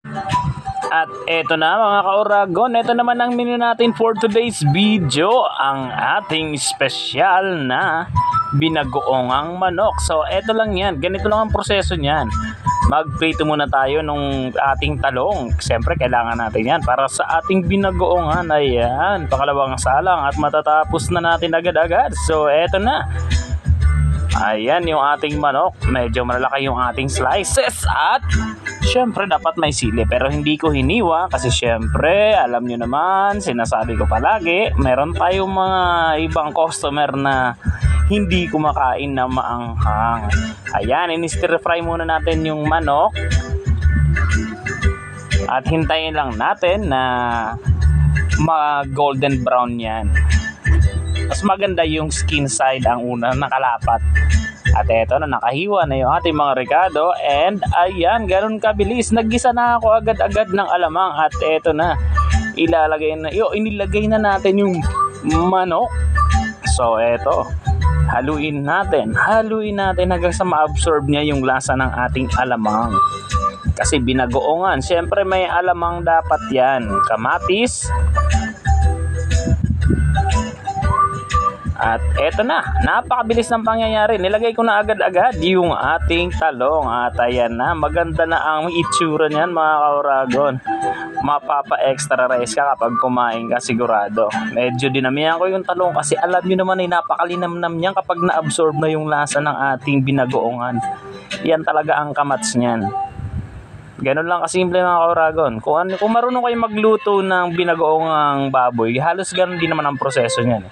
At eto na mga kauragon, eto naman ang menu natin for today's video, ang ating special na binagoongang manok. So eto lang yan, ganito lang ang proseso niyan. Magprito muna tayo nung ating talong. Siyempre kailangan natin yan para sa ating binagoongan. Ayan, pangalawang salang at matatapos na natin agad-agad. So eto na. Ayan yung ating manok. Medyo malalaki yung ating slices at syempre dapat may sili, pero hindi ko hiniwa kasi syempre alam nyo naman, sinasabi ko palagi, meron tayong mga ibang customer na hindi kumakain na maanghang. Ayan, in-stir fry muna natin yung manok at hintayin lang natin na mag-golden brown yan. Mas maganda yung skin side ang una nakalapat. At eto na, nakahiwa na yung ating mga rekado. And ayan, ganun kabilis. Naggisa na ako agad-agad ng alamang. At eto na, inilagay na natin yung manok. So eto, haluin natin hanggang sa ma-absorb niya yung lasa ng ating alamang. Kasi binagoongan, syempre may alamang dapat yan. Kamatis. At eto na, napakabilis ng pangyayari. Nilagay ko na agad-agad yung ating talong. At ayan na, maganda na ang itsura niyan mga kauragon. Mapapa-extra rice ka kapag kumain ka sigurado. Medyo dinamihan ko yung talong kasi alam nyo naman ay napakalinamnam niyan kapag na-absorb na yung lasa ng ating binagoongan. Yan talaga ang kamats niyan. Ganun lang kasimple mga kauragon. Kung marunong kayo magluto ng binagoongang baboy, halos ganun din naman ang proseso niyan.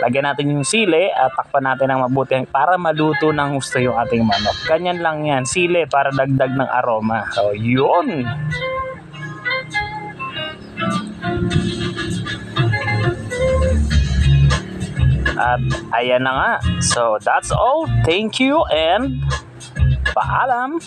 Lagyan natin yung sili at takpan natin ng mabuti para maluto ng gusto yung ating manok. Ganyan lang yan. Sili para dagdag ng aroma. So, yun. At ayan na nga. So, that's all. Thank you and paalam.